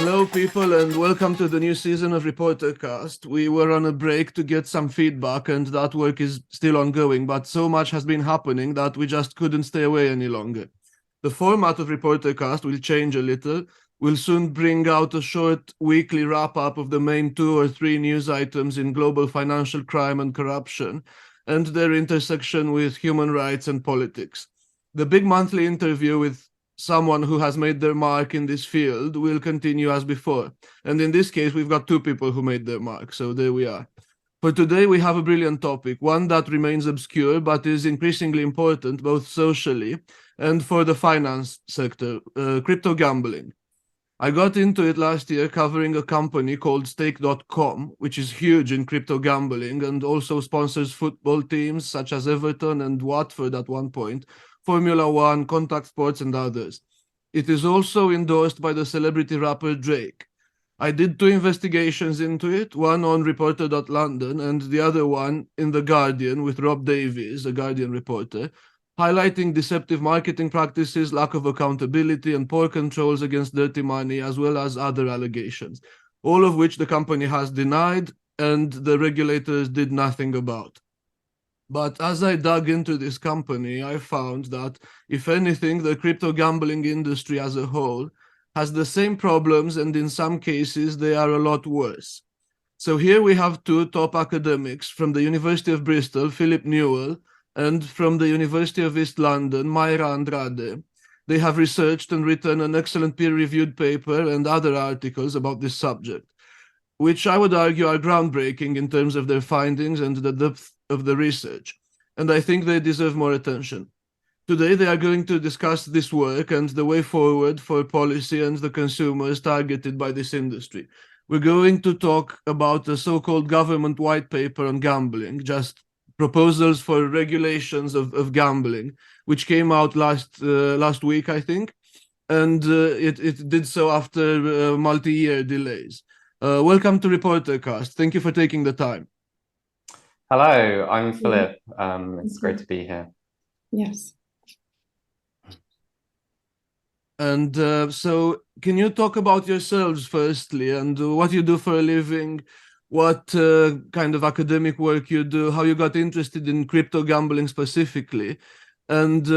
Hello, people, and welcome to the new season of ReporterCast. We were on a break to get some feedback, and that work is still ongoing, but so much has been happening that we just couldn't stay away any longer. The format of ReporterCast will change a little. We'll soon bring out a short weekly wrap-up of the main 2 or 3 news items in global financial crime and corruption, and their intersection with human rights and politics. The big monthly interview with someone who has made their mark in this field will continue as before. And in this case, we've got 2 people who made their mark, so there we are. For today, we have a brilliant topic, one that remains obscure but is increasingly important both socially and for the finance sector, crypto gambling. I got into it last year covering a company called Stake.com, which is huge in crypto gambling and also sponsors football teams such as Everton and Watford at one point, Formula One, contact sports, and others. It is also endorsed by the celebrity rapper Drake. I did 2 investigations into it, one on Reporter.London and the other one in The Guardian with Rob Davies, a Guardian reporter, highlighting deceptive marketing practices, lack of accountability, and poor controls against dirty money, as well as other allegations, all of which the company has denied and the regulators did nothing about. But as I dug into this company, I found that, if anything, the crypto gambling industry as a whole has the same problems, and in some cases, they are a lot worse. So here we have 2 top academics from the University of Bristol, Philip Newell, and from the University of East London, Mayra Andrade. They have researched and written an excellent peer-reviewed paper and other articles about this subject, which I would argue are groundbreaking in terms of their findings and the depth of the research, and I think they deserve more attention. Today, they are going to discuss this work and the way forward for policy and the consumers targeted by this industry. We're going to talk about a so-called government white paper on gambling, just proposals for regulations of gambling, which came out last week, I think, and it did so after multi-year delays. Welcome to ReporterCast. Thank you for taking the time. Hello, I'm Philip. It's great to be here. Yes. And so can you talk about yourselves firstly, and what you do for a living, what kind of academic work you do, how you got interested in crypto gambling specifically, and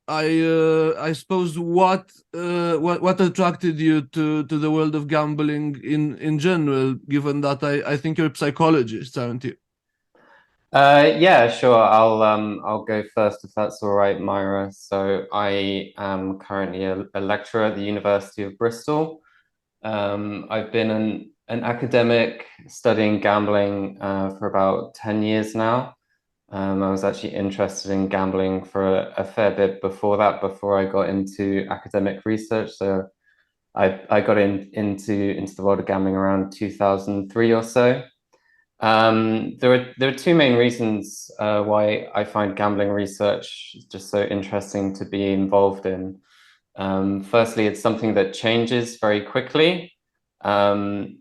I suppose what attracted you to the world of gambling in general, given that I think you're a psychologist, aren't you? Yeah, sure. I'll go first if that's all right, Myra. So I am currently a lecturer at the University of Bristol. I've been an academic studying gambling for about 10 years now. I was actually interested in gambling for a fair bit before that, before I got into academic research. So I got into the world of gambling around 2003 or so. There are 2 main reasons why I find gambling research just so interesting to be involved in. Firstly, it's something that changes very quickly. And,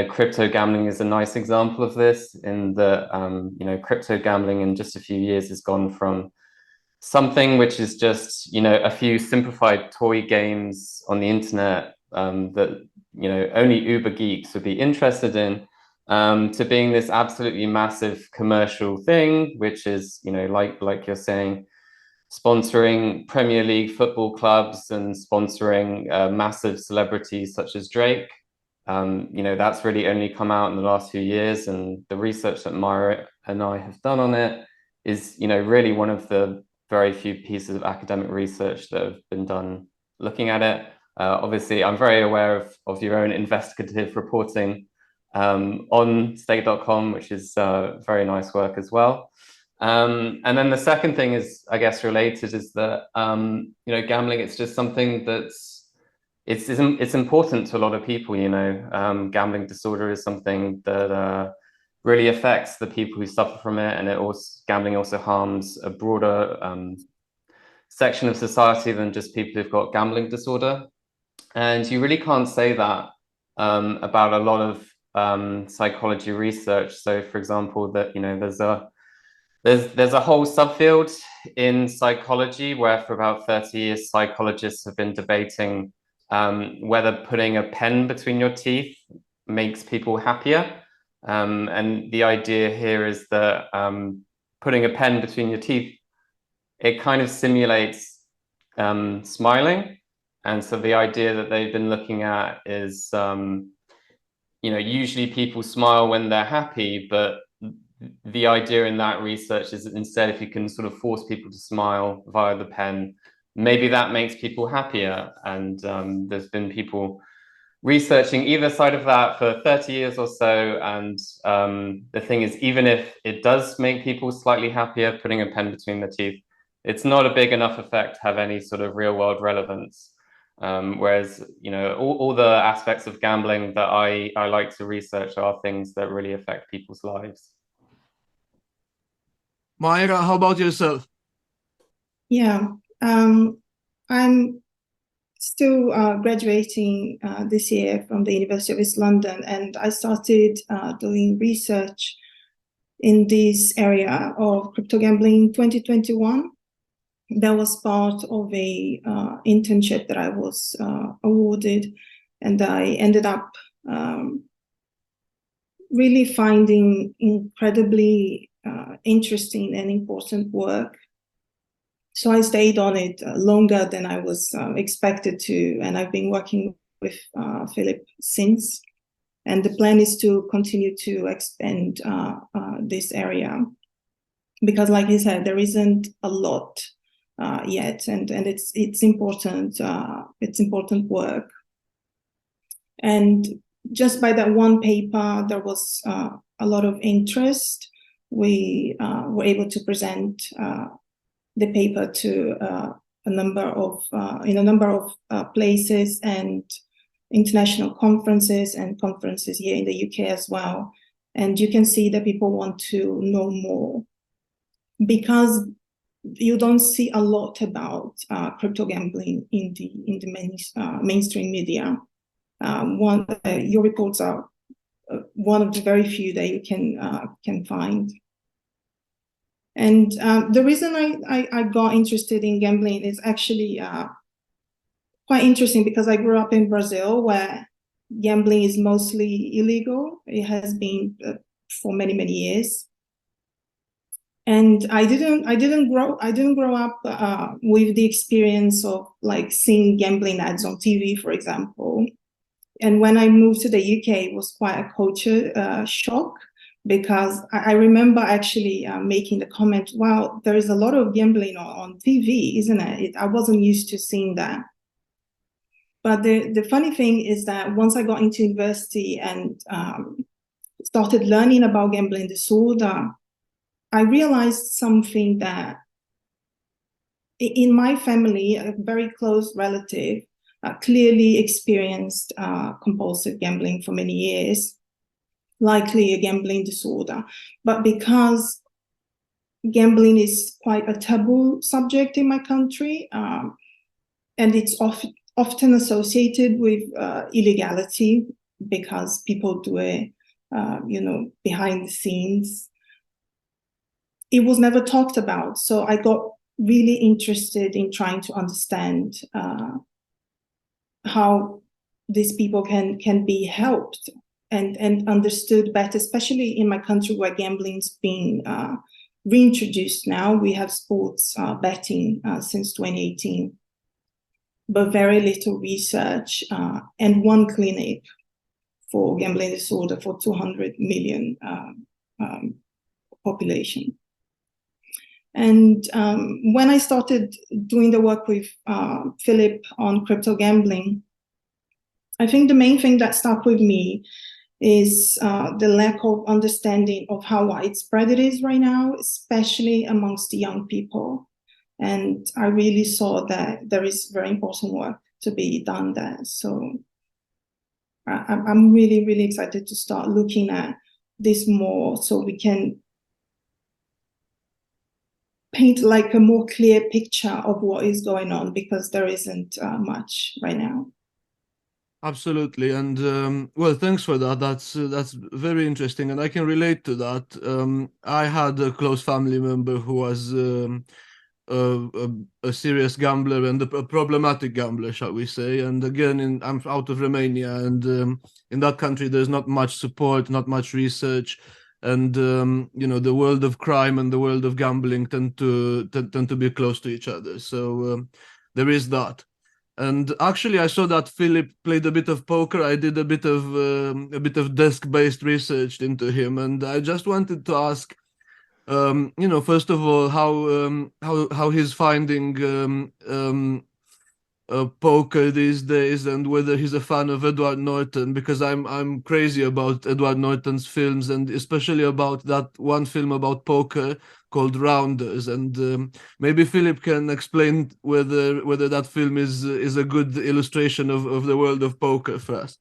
crypto gambling is a nice example of this, in that, crypto gambling in just a few years has gone from something which is just, a few simplified toy games on the internet that, only uber geeks would be interested in, to being this absolutely massive commercial thing, which is, like you're saying, sponsoring Premier League football clubs and sponsoring massive celebrities such as Drake. That's really only come out in the last few years, and the research that Myra and I have done on it is, really one of the very few pieces of academic research that have been done looking at it. Obviously, I'm very aware of your own investigative reporting on Stake.com, which is very nice work as well. And then the second thing is, I guess, related, is that gambling, it's just something that's it's important to a lot of people. Gambling disorder is something that really affects the people who suffer from it, and gambling also harms a broader section of society than just people who've got gambling disorder. And you really can't say that about a lot of psychology research. So, for example, that there's a whole subfield in psychology where for about 30 years psychologists have been debating whether putting a pen between your teeth makes people happier. And the idea here is that putting a pen between your teeth, it kind of simulates smiling. And so the idea that they've been looking at is, usually people smile when they're happy, but the idea in that research is that instead, if you can sort of force people to smile via the pen, maybe that makes people happier. And there's been people researching either side of that for 30 years or so. And the thing is, even if it does make people slightly happier, putting a pen between the teeth, it's not a big enough effect to have any sort of real world relevance. Whereas, all the aspects of gambling that I like to research are things that really affect people's lives. Mayra, how about yourself? Yeah, I'm still graduating this year from the University of East London, and I started doing research in this area of crypto gambling in 2021. That was part of a internship that I was awarded, and I ended up really finding incredibly interesting and important work. So I stayed on it longer than I was expected to, and I've been working with Philip since. And the plan is to continue to expand this area, because, like you said, there isn't a lot yet, and it's important. It's important work. And just by that one paper, there was a lot of interest. We were able to present the paper to a number of places and international conferences and conferences here in the UK as well. And you can see that people want to know more, because you don't see a lot about crypto gambling in the mainstream media. Your reports are one of the very few that you can find. And the reason I got interested in gambling is actually quite interesting, because I grew up in Brazil, where gambling is mostly illegal. It has been for many, many years. And I didn't grow up with the experience of like seeing gambling ads on TV, for example. And when I moved to the UK, it was quite a culture shock, because I remember actually making the comment, wow, there is a lot of gambling on TV, isn't it? I wasn't used to seeing that. But the funny thing is that once I got into university and started learning about gambling disorder, I realized something, that in my family, a very close relative clearly experienced compulsive gambling for many years, likely a gambling disorder. But because gambling is quite a taboo subject in my country, and it's often associated with illegality, because people do it, behind the scenes, it was never talked about. So I got really interested in trying to understand how these people can be helped and understood better, especially in my country where gambling's being reintroduced now. We have sports betting since 2018, but very little research and one clinic for gambling disorder for 200 million population. And when I started doing the work with Philip on crypto gambling, I think the main thing that stuck with me is the lack of understanding of how widespread it is right now, especially amongst the young people. And I really saw that there is very important work to be done there. So I'm really, really excited to start looking at this more, so we can paint like a more clear picture of what is going on, because there isn't much right now. Absolutely, and well, thanks for that. That's very interesting, and I can relate to that. I had a close family member who was a serious gambler and a problematic gambler, shall we say. And again, I'm out of Romania, and in that country, there's not much support, not much research, and the world of crime and the world of gambling tend to be close to each other. So there is that. And actually, I saw that Philip played a bit of poker. I did a bit of desk-based research into him, and I just wanted to ask, first of all, how he's finding poker these days, and whether he's a fan of Edward Norton, because I'm crazy about Edward Norton's films, and especially about that one film about poker called Rounders. And maybe Philip can explain whether that film is a good illustration of the world of poker first.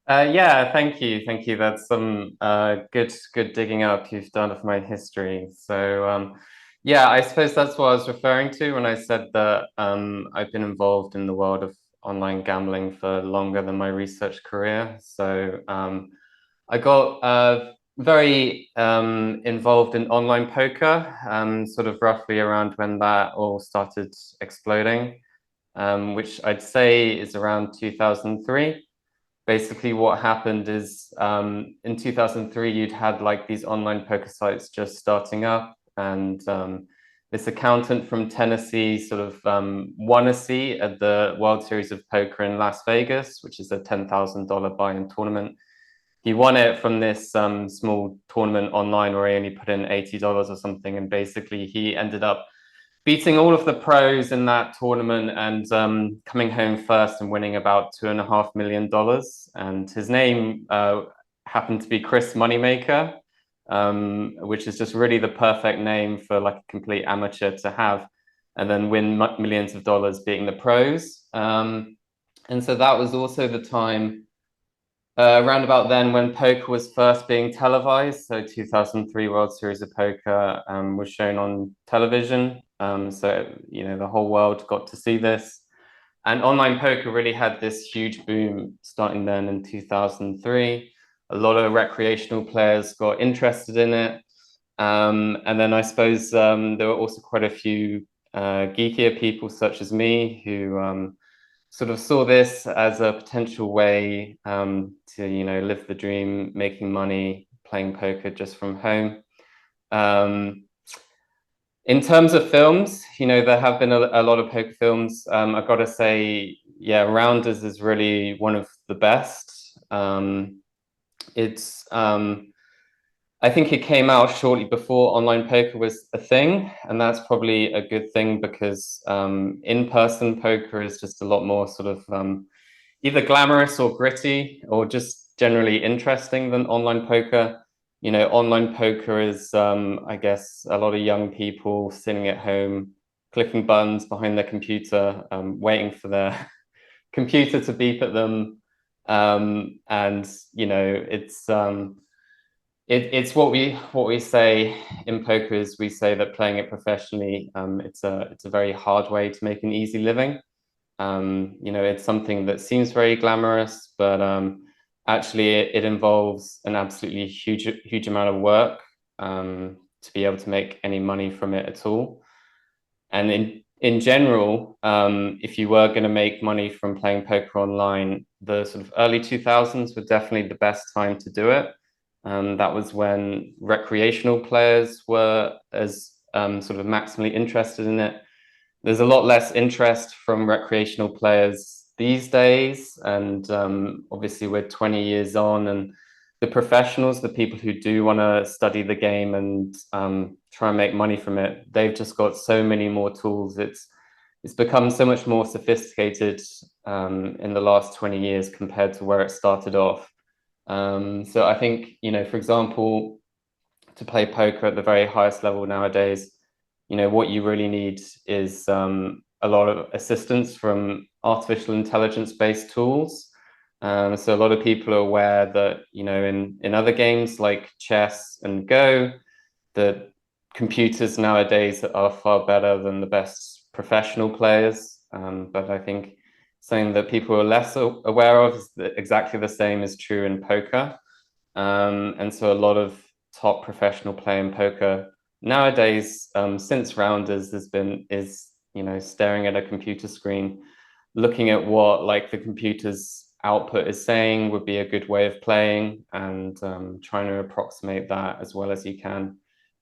Yeah, thank you. That's some good digging up you've done of my history. So yeah, I suppose that's what I was referring to when I said that I've been involved in the world of online gambling for longer than my research career. So I got very involved in online poker, sort of roughly around when that all started exploding, which I'd say is around 2003. Basically, what happened is in 2003, you'd had like these online poker sites just starting up, and this accountant from Tennessee sort of won a seat at the World Series of Poker in Las Vegas, which is a $10,000 buy-in tournament. He won it from this small tournament online where he only put in $80 or something, and basically he ended up beating all of the pros in that tournament and coming home first and winning about $2.5 million. And his name happened to be Chris Moneymaker, which is just really the perfect name for like a complete amateur to have, and then win millions of dollars beating the pros. And so that was also the time around about then when poker was first being televised. So 2003 World Series of Poker was shown on television. So, the whole world got to see this. And online poker really had this huge boom starting then in 2003. A lot of recreational players got interested in it. And then I suppose there were also quite a few geekier people such as me who sort of saw this as a potential way to, live the dream, making money, playing poker just from home. In terms of films, there have been a lot of poker films. I've got to say, yeah, Rounders is really one of the best. I think it came out shortly before online poker was a thing, and that's probably a good thing because in-person poker is just a lot more sort of either glamorous or gritty or just generally interesting than online poker. Online poker is, I guess, a lot of young people sitting at home, clicking buttons behind their computer, waiting for their computer to beep at them. And, it's what we say in poker is we say that playing it professionally, it's a very hard way to make an easy living. It's something that seems very glamorous, but actually it involves an absolutely huge amount of work to be able to make any money from it at all. And in general, if you were going to make money from playing poker online, the sort of early 2000s were definitely the best time to do it. That was when recreational players were as sort of maximally interested in it. There's a lot less interest from recreational players these days, and obviously we're 20 years on, and the professionals, the people who do want to study the game and try and make money from it, they've just got so many more tools. It's become so much more sophisticated in the last 20 years compared to where it started off. So I think, for example, to play poker at the very highest level nowadays, what you really need is a lot of assistance from artificial intelligence-based tools. So a lot of people are aware that, in other games like chess and Go, that computers nowadays are far better than the best professional players. But I think something that people are less aware of is that exactly the same is true in poker. And so a lot of top professional players in poker nowadays, since Rounders is staring at a computer screen, looking at what like the computer's output is saying would be a good way of playing, and trying to approximate that as well as you can.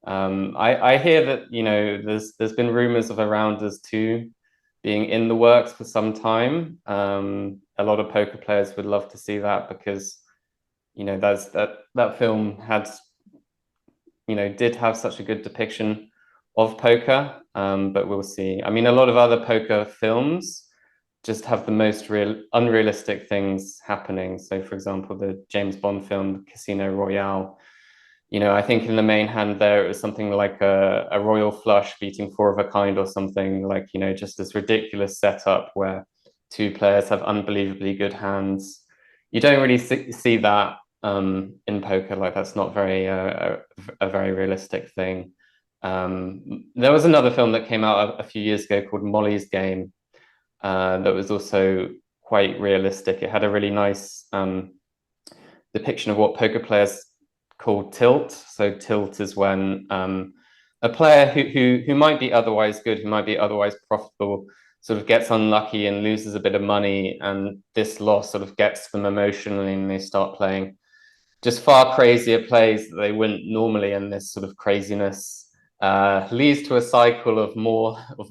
I hear that there's been rumors of a Rounders 2 being in the works for some time. A lot of poker players would love to see that, because that film did have such a good depiction of poker. But we'll see. I mean, a lot of other poker films just have the most unrealistic things happening. So, for example, the James Bond film Casino Royale, I think in the main hand there, it was something like a royal flush beating 4 of a kind or something, like, just this ridiculous setup where 2 players have unbelievably good hands. You don't really see that in poker. Like, that's not a very realistic thing. There was another film that came out a few years ago called Molly's Game, that was also quite realistic. It had a really nice depiction of what poker players call tilt. So tilt is when a player who might be otherwise good, who might be otherwise profitable, sort of gets unlucky and loses a bit of money, and this loss sort of gets them emotionally, and they start playing just far crazier plays that they wouldn't normally, and this sort of craziness leads to a cycle of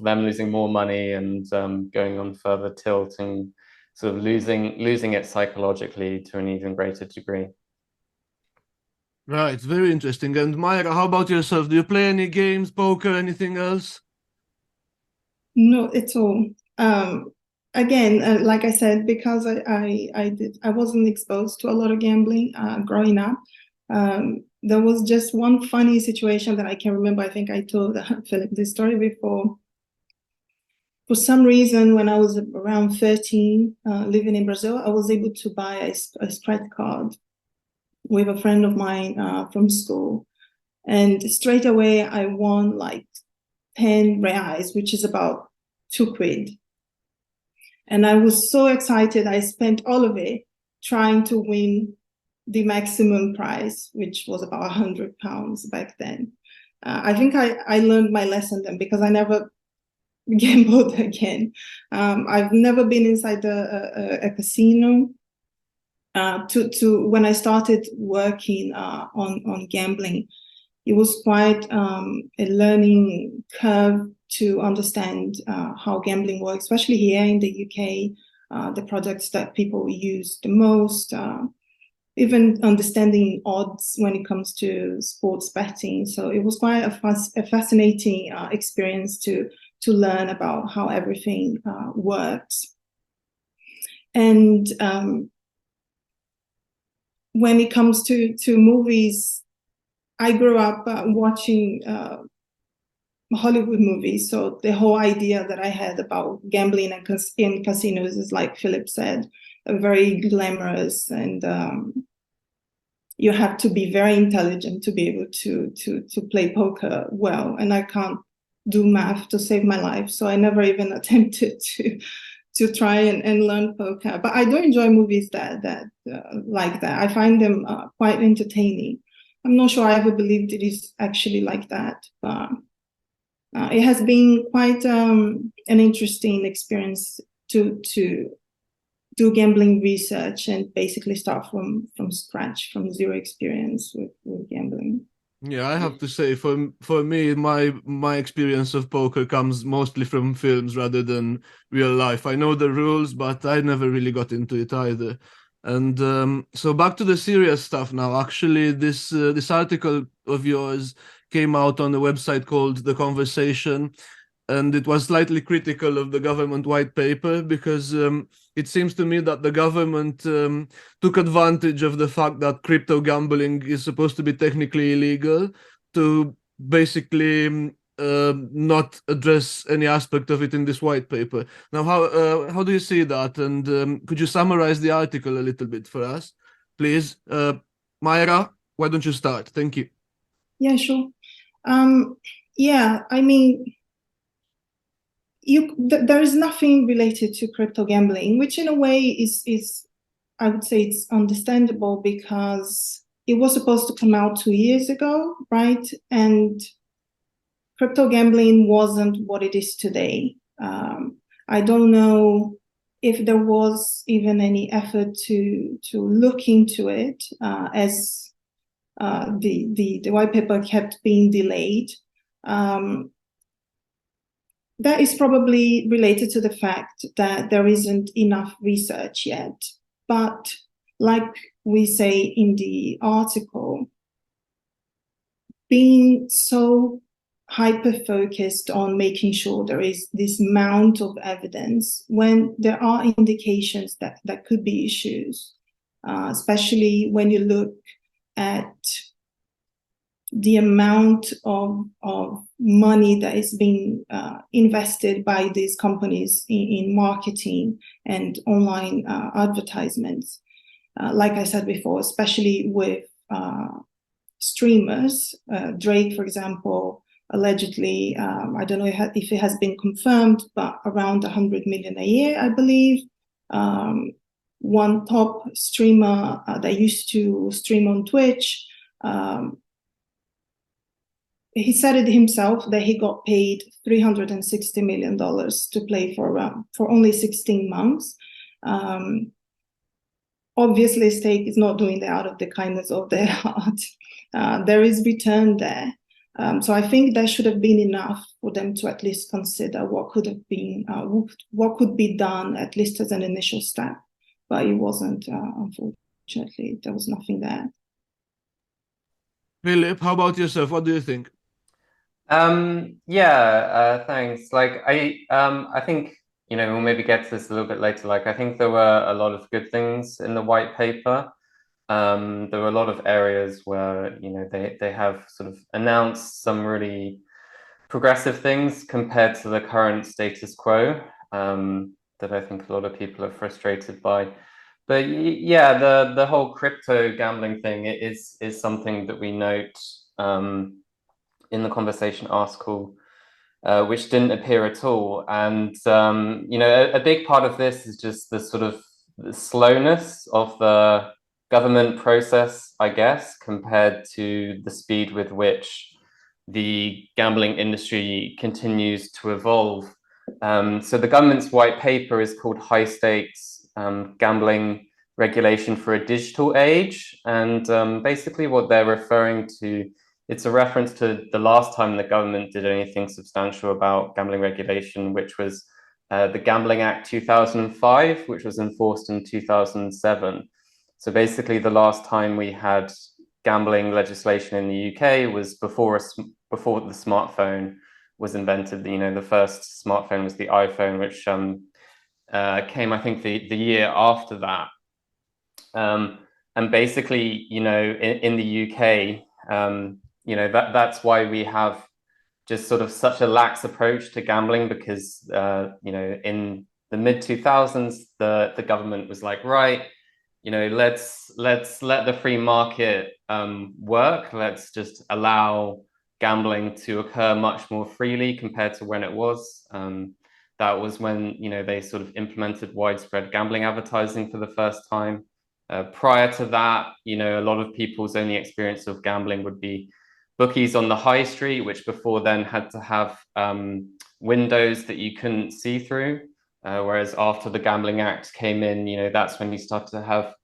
them losing more money and going on further tilt, and sort of losing it psychologically to an even greater degree. Right, very interesting. And Mayra, how about yourself? Do you play any games, poker, anything else? No, at all. Again, like I said, because I wasn't exposed to a lot of gambling growing up. There was just one funny situation that I can remember. I think I told Philip this story before. For some reason, when I was around 13, living in Brazil, I was able to buy a scratch card with a friend of mine from school. And straight away, I won like 10 reais, which is about 2 quid. And I was so excited. I spent all of it trying to win the maximum prize, which was about £100 back then. I think I learned my lesson then, because I never gambled again. I've never been inside a casino. When I started working on gambling, it was quite a learning curve to understand how gambling works, especially here in the UK, the products that people use the most, even understanding odds when it comes to sports betting. So it was quite a fascinating experience to learn about how everything works. And when it comes to movies, I grew up watching Hollywood movies. So the whole idea that I had about gambling in casinos is, like Philip said, very glamorous, and you have to be very intelligent to be able to play poker well. And I can't do math to save my life, so I never even attempted to try and learn poker. But I do enjoy movies that like that. I find them quite entertaining. I'm not sure I ever believed it is actually like that, but it has been quite an interesting experience to do gambling research and basically start from scratch, from zero experience with gambling. Yeah, I have to say, for me, my experience of poker comes mostly from films rather than real life. I know the rules, but I never really got into it either. And so back to the serious stuff now. Actually, this article of yours came out on a website called The Conversation, and it was slightly critical of the government white paper, because it seems to me that the government took advantage of the fact that crypto gambling is supposed to be technically illegal to basically not address any aspect of it in this white paper. Now, how do you see that? And could you summarize the article a little bit for us, please? Mayra, why don't you start? Thank you. Yeah, sure. Yeah, I mean, there is nothing related to crypto gambling, which in a way is I would say it's understandable, because it was supposed to come out 2 years ago, right? And crypto gambling wasn't what it is today. I don't know if there was even any effort to look into it, as the white paper kept being delayed. That is probably related to the fact that there isn't enough research yet. But like we say in the article, being so hyper-focused on making sure there is this amount of evidence when there are indications that there could be issues, especially when you look at the amount of money that is being invested by these companies in marketing and online advertisements. Like I said before, especially with streamers, Drake, for example, allegedly, I don't know if it has been confirmed, but around 100 million a year, I believe. One top streamer that used to stream on Twitch, he said it himself that he got paid $360 million to play for only 16 months. Obviously, Stake is not doing that out of the kindness of their heart. There is return there. So I think that should have been enough for them to at least consider what could have been, what could be done, at least as an initial step. But it wasn't, unfortunately. There was nothing there. Philip, how about yourself? What do you think? Thanks. Like I think, we'll maybe get to this a little bit later. Like I think there were a lot of good things in the white paper. There were a lot of areas where, they have sort of announced some really progressive things compared to the current status quo, that I think a lot of people are frustrated by. But yeah, the whole crypto gambling thing is something that we note in the conversation article, which didn't appear at all. And, a big part of this is just the sort of the slowness of the government process, I guess, compared to the speed with which the gambling industry continues to evolve. So the government's white paper is called High Stakes Gambling Regulation for a Digital Age. And basically what they're referring to, it's a reference to the last time the government did anything substantial about gambling regulation, which was the Gambling Act 2005, which was enforced in 2007. So basically the last time we had gambling legislation in the UK was before the smartphone was invented. The first smartphone was the iPhone, which came, I think, the year after that. And basically, in the UK, that's why we have just sort of such a lax approach to gambling, because in the mid 2000s, the government was like, right, let's let the free market work. Let's just allow gambling to occur much more freely compared to when it was. That was when they sort of implemented widespread gambling advertising for the first time. Prior to that, a lot of people's only experience of gambling would be bookies on the high street, which before then had to have windows that you couldn't see through. Whereas after the Gambling Act came in, that's when you started to have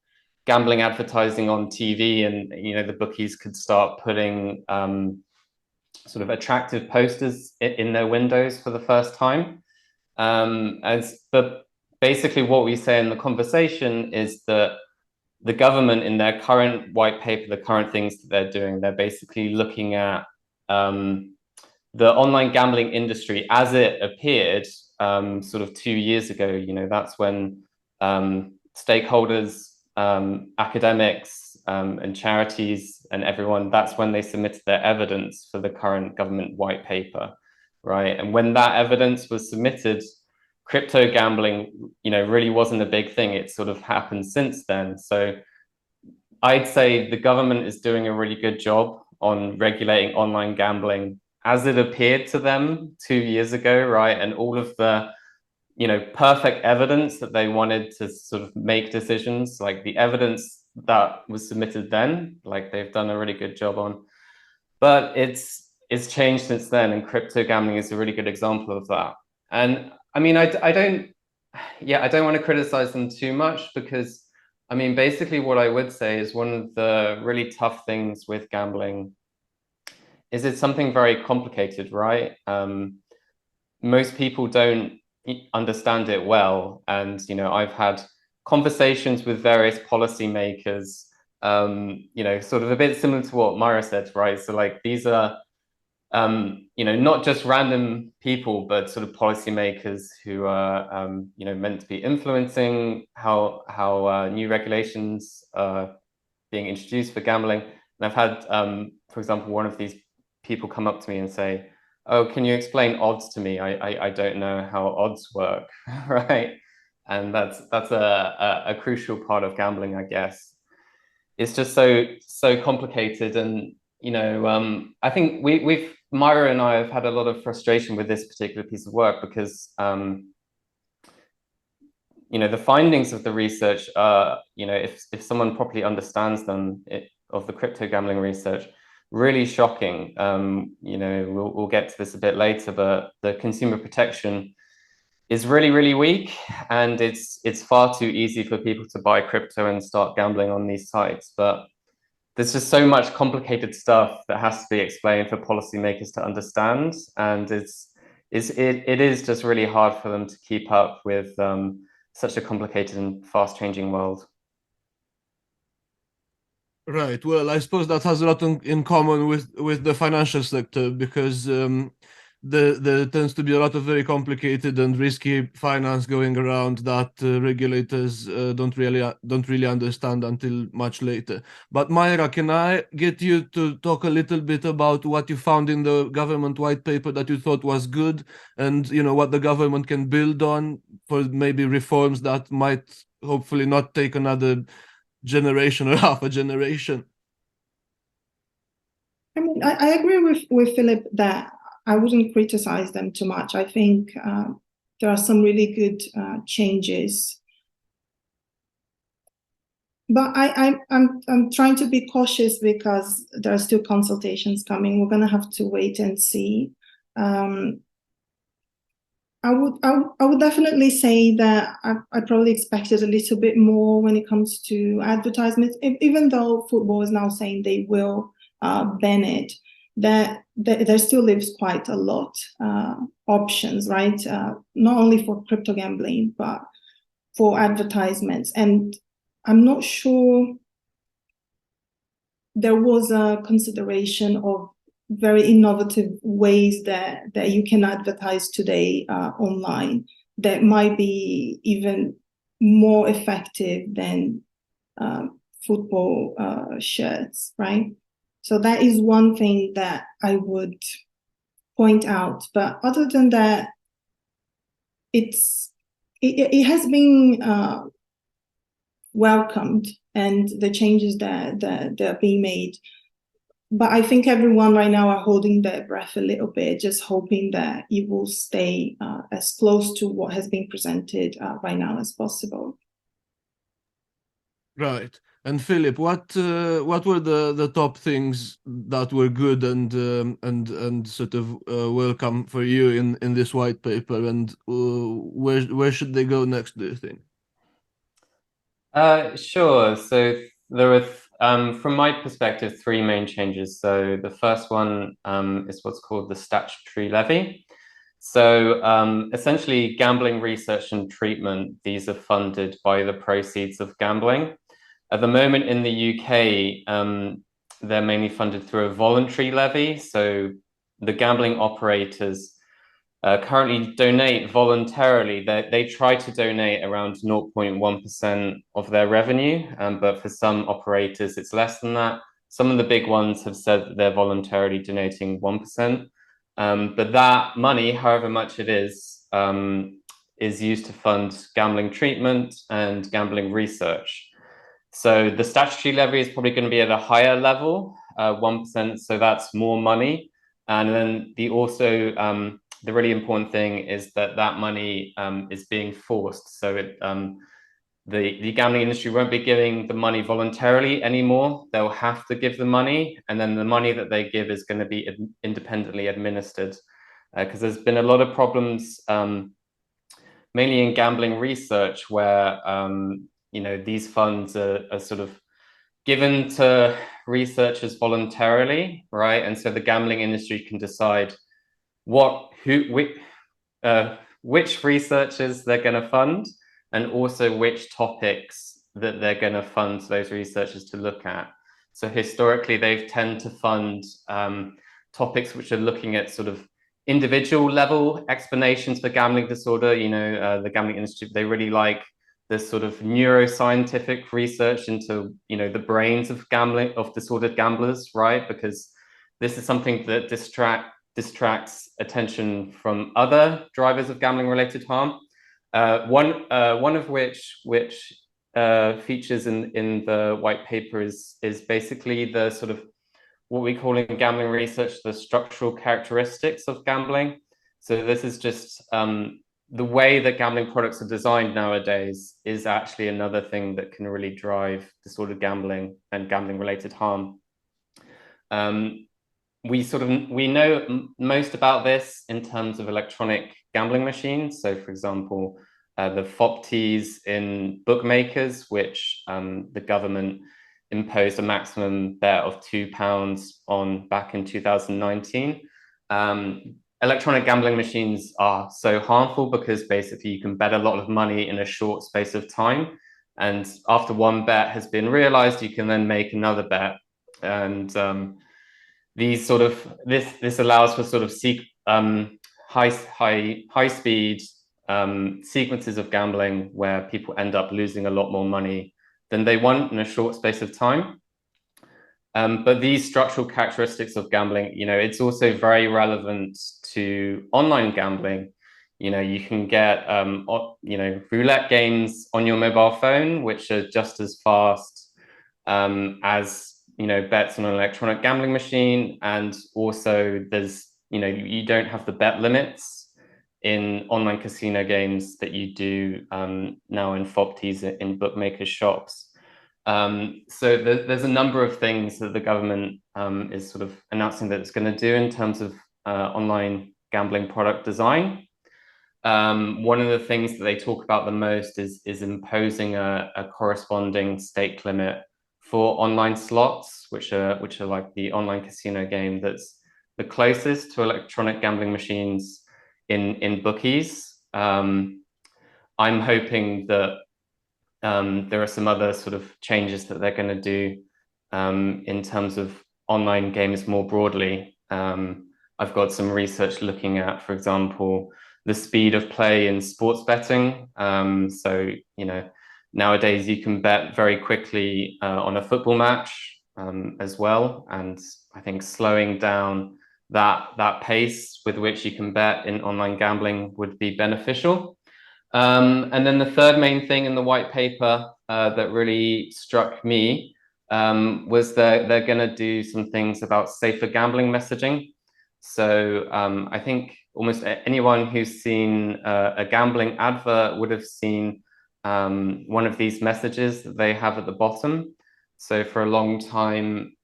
gambling advertising on TV, and the bookies could start putting sort of attractive posters in their windows for the first time. But basically what we say in the conversation is that the government, in their current white paper, the current things that they're doing, they're basically looking at the online gambling industry as it appeared sort of 2 years ago. That's when stakeholders, academics, and charities and everyone, that's when they submitted their evidence for the current government white paper, right? And when that evidence was submitted, crypto gambling, really wasn't a big thing. It sort of happened since then. So I'd say the government is doing a really good job on regulating online gambling as it appeared to them 2 years ago, right? And all of the, perfect evidence that they wanted to sort of make decisions, like the evidence that was submitted then, like they've done a really good job on. But it's it's changed since then, and crypto gambling is a really good example of that. And I mean, I don't want to criticize them too much, because I mean, basically what I would say is one of the really tough things with gambling is it's something very complicated, right? Most people don't understand it well. And, you know, I've had conversations with various policymakers, you know, sort of a bit similar to what Myra said, right? So like, these are, you know, not just random people, but sort of policymakers who are, you know, meant to be influencing how new regulations are being introduced for gambling. And I've had, for example, one of these people come up to me and say, "Oh, can you explain odds to me? I don't know how odds work," right? And that's a crucial part of gambling, I guess. It's just so complicated, and you know, I think Myra and I have had a lot of frustration with this particular piece of work, because you know, the findings of the research are, you know, if someone properly understands them, of the crypto gambling research, really shocking. You know, we'll get to this a bit later, but the consumer protection is really, really weak, and it's far too easy for people to buy crypto and start gambling on these sites. But there's just so much complicated stuff that has to be explained for policymakers to understand, and it is just really hard for them to keep up with such a complicated and fast-changing world. Right. Well, I suppose that has a lot in common with the financial sector, because there tends to be a lot of very complicated and risky finance going around that regulators don't really understand until much later. But Myra, can I get you to talk a little bit about what you found in the government white paper that you thought was good, and you know what the government can build on for maybe reforms that might hopefully not take another generation or half a generation? I mean, I agree with Philip that I wouldn't criticize them too much. I think there are some really good changes, but I'm trying to be cautious because there are still consultations coming. We're gonna have to wait and see. I would definitely say that I probably expected a little bit more when it comes to advertisements, even though football is now saying they will ban it. That there still lives quite a lot options, right? Not only for crypto gambling, but for advertisements. And I'm not sure there was a consideration of very innovative ways that you can advertise today online that might be even more effective than football shirts, right? So that is one thing that I would point out. But other than that, it has been welcomed, and the changes that are being made. But I think everyone right now are holding their breath a little bit, just hoping that it will stay as close to what has been presented right now as possible. Right. And Philip, what were the top things that were good and sort of welcome for you in this white paper, and where should they go next, do you think? Sure. So there were, from my perspective, three main changes. So the first one is what's called the statutory levy. So essentially, gambling research and treatment, these are funded by the proceeds of gambling. At the moment in the UK, they're mainly funded through a voluntary levy. So the gambling operators currently donate voluntarily. They try to donate around 0.1% of their revenue, but for some operators, it's less than that. Some of the big ones have said that they're voluntarily donating 1%. But that money, however much it is used to fund gambling treatment and gambling research. So the statutory levy is probably going to be at a higher level, 1%. So that's more money. And then the really important thing is that money is being forced. So the gambling industry won't be giving the money voluntarily anymore. They'll have to give the money, and then the money that they give is going to be independently administered. Because there's been a lot of problems, mainly in gambling research, where these funds are sort of given to researchers voluntarily, right? And so the gambling industry can decide which researchers they're going to fund, and also which topics that they're going to fund those researchers to look at. So historically, they've tend to fund topics which are looking at sort of individual level explanations for gambling disorder. The gambling industry, they really like this sort of neuroscientific research into, the brains of disordered gamblers, right? Because this is something that distracts attention from other drivers of gambling related harm. One of which features in the white paper is basically the sort of what we call in gambling research the structural characteristics of gambling. So this is just the way that gambling products are designed nowadays is actually another thing that can really drive disordered gambling and gambling related harm. We know most about this in terms of electronic gambling machines. So for example, the FOBTs in bookmakers, which the government imposed a maximum bet of £2 on back in 2019. Electronic gambling machines are so harmful because basically you can bet a lot of money in a short space of time. And after one bet has been realized, you can then make another bet. And this allows for sort of high speed sequences of gambling where people end up losing a lot more money than they want in a short space of time. But these structural characteristics of gambling, it's also very relevant to online gambling. You can get, roulette games on your mobile phone, which are just as fast as, bets on an electronic gambling machine. And also there's, you don't have the bet limits in online casino games that you do now in FOBTs in bookmaker shops. So there's a number of things that the government is sort of announcing that it's going to do in terms of online gambling product design. One of the things that they talk about the most is imposing a corresponding stake limit for online slots, which are like the online casino game that's the closest to electronic gambling machines in bookies. I'm hoping that there are some other sort of changes that they're going to do in terms of online games more broadly. I've got some research looking at, for example, the speed of play in sports betting. So, nowadays you can bet very quickly on a football match as well. And I think slowing down that pace with which you can bet in online gambling would be beneficial. And then the third main thing in the white paper that really struck me was that they're going to do some things about safer gambling messaging. So I think almost anyone who's seen a gambling advert would have seen one of these messages that they have at the bottom. So for a long time,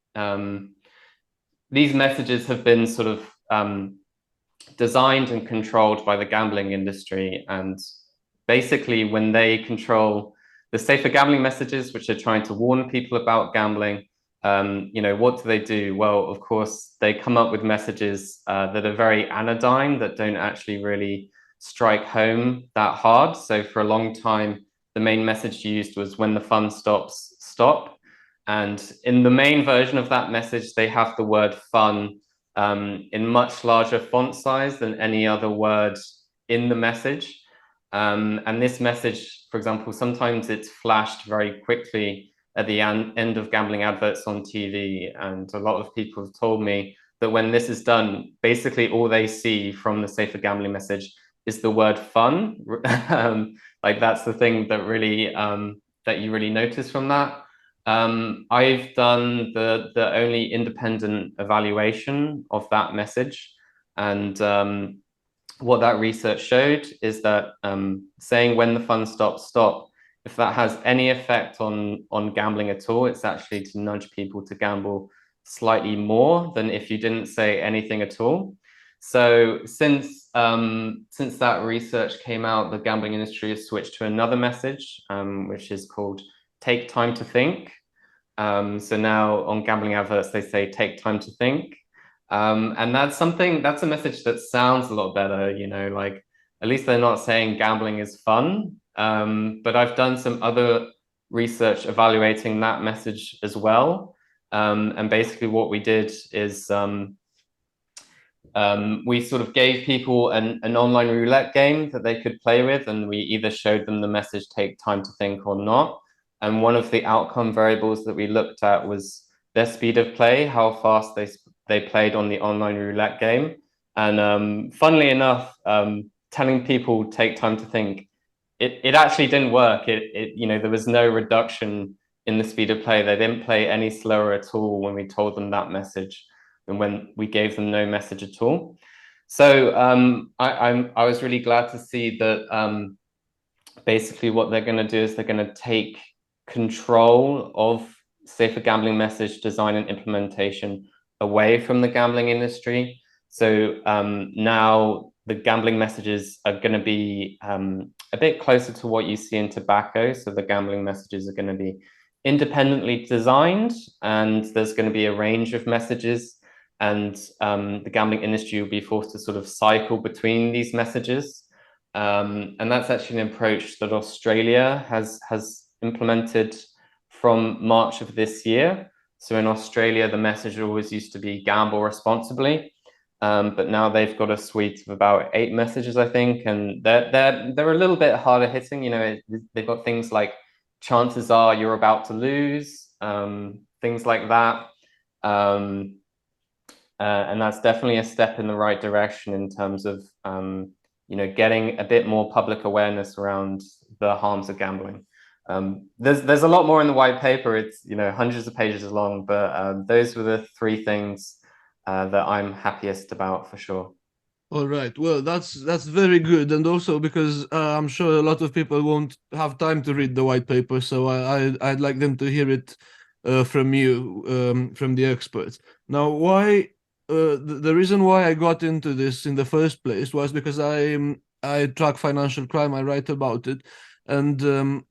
these messages have been sort of designed and controlled by the gambling industry. And basically, when they control the safer gambling messages, which are trying to warn people about gambling, what do? Well, of course, they come up with messages that are very anodyne, that don't actually really strike home that hard. So for a long time, the main message used was when the fun stops, stop. And in the main version of that message, they have the word fun in much larger font size than any other word in the message. And this message, for example, sometimes it's flashed very quickly at the end of gambling adverts on TV. And a lot of people have told me that when this is done, basically all they see from the safer gambling message is the word fun. Like that's the thing that really that you really notice from that. I've done the only independent evaluation of that message, and what that research showed is that saying when the fun stops, stop if that has any effect on gambling at all, it's actually to nudge people to gamble slightly more than if you didn't say anything at all. So since that research came out, the gambling industry has switched to another message, which is called "Take time to think." So now on gambling adverts, they say "Take time to think," and that's a message that sounds a lot better. You know, like at least they're not saying gambling is fun. But I've done some other research evaluating that message as well. And basically what we did is we sort of gave people an online roulette game that they could play with, and we either showed them the message "Take time to think" or not. And one of the outcome variables that we looked at was their speed of play, how fast they played on the online roulette game. And funnily enough, telling people "Take time to think," it actually didn't work. You know, there was no reduction in the speed of play. They didn't play any slower at all when we told them that message than when we gave them no message at all. So I was really glad to see that basically what they're going to do is they're going to take control of safer gambling message design and implementation away from the gambling industry. So now the gambling messages are going to be a bit closer to what you see in tobacco. So the gambling messages are going to be independently designed, and there's going to be a range of messages, and the gambling industry will be forced to sort of cycle between these messages. And that's actually an approach that Australia has implemented from March of this year. So in Australia, the message always used to be "Gamble responsibly." But now they've got a suite of about 8 messages, I think, and they're a little bit harder hitting. You know, they've got things like "Chances are you're about to lose," things like that, and that's definitely a step in the right direction in terms of you know, getting a bit more public awareness around the harms of gambling. There's a lot more in the white paper. It's, you know, hundreds of pages long, but those were the 3 things that I'm happiest about for sure. All right. Well, that's very good, and also because I'm sure a lot of people won't have time to read the white paper, so I'd like them to hear it from you, from the experts. Now, why? The reason why I got into this in the first place was because I track financial crime. I write about it, and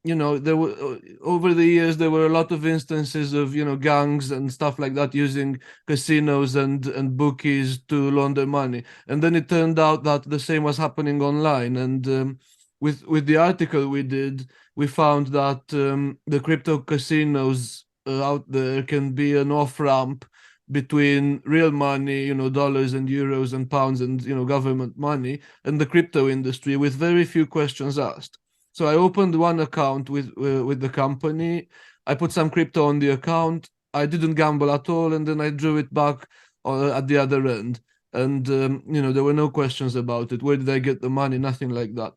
you know, there were over the years there were a lot of instances of, you know, gangs and stuff like that using casinos and bookies to launder money. And then it turned out that the same was happening online. And with the article we did, we found that the crypto casinos out there can be an off-ramp between real money, you know, dollars and euros and pounds and, you know, government money, and the crypto industry with very few questions asked. So I opened one account with the company. I put some crypto on the account. I didn't gamble at all, and then I drew it back at the other end. And you know, there were no questions about it. Where did I get the money? Nothing like that.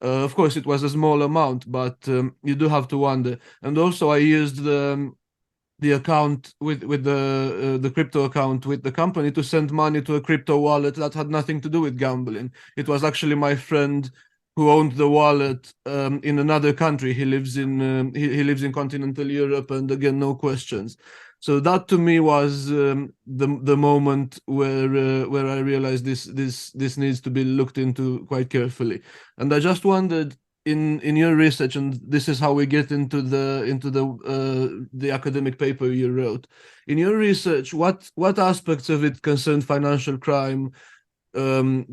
Of course, it was a small amount, but you do have to wonder. And also, I used the account with the crypto account with the company to send money to a crypto wallet that had nothing to do with gambling. It was actually my friend who owned the wallet in another country. He lives in he lives in continental Europe, and again, no questions. So that to me was the moment where I realized this needs to be looked into quite carefully. And I just wondered, in your research, and this is how we get into the academic paper you wrote. In your research, what aspects of it concerned financial crime,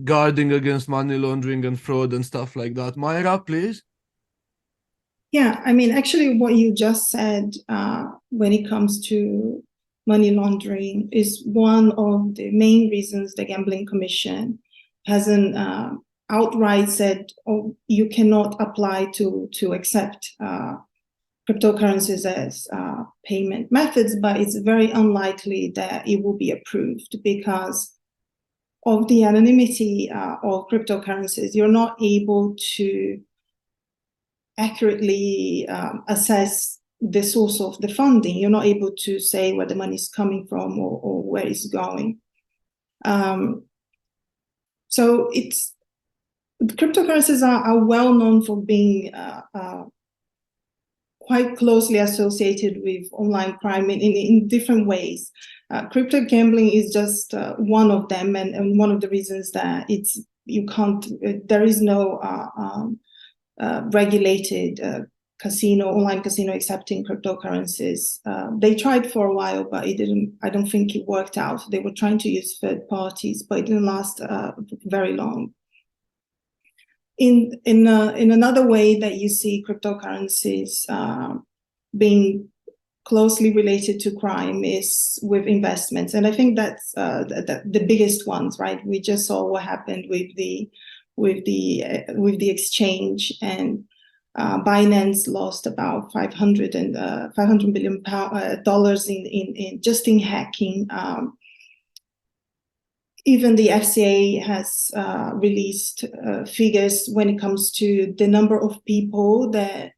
guarding against money laundering and fraud and stuff like that? Mayra, please. Yeah, I mean, actually, what you just said when it comes to money laundering is one of the main reasons the Gambling Commission hasn't outright said, "Oh, you cannot apply to accept cryptocurrencies as payment methods," but it's very unlikely that it will be approved because of the anonymity of cryptocurrencies. You're not able to accurately assess the source of the funding. You're not able to say where the money is coming from or where it's going. So cryptocurrencies are well known for being quite closely associated with online crime in different ways. Crypto gambling is just one of them, and one of the reasons that there is no regulated online casino accepting cryptocurrencies. They tried for a while, but I don't think it worked out. They were trying to use third parties, but it didn't last very long. In another way that you see cryptocurrencies being closely related to crime is with investments, and I think that's the biggest ones, right? We just saw what happened with the exchange, and Binance lost about $500 billion in hacking. Even the FCA has released figures when it comes to the number of people that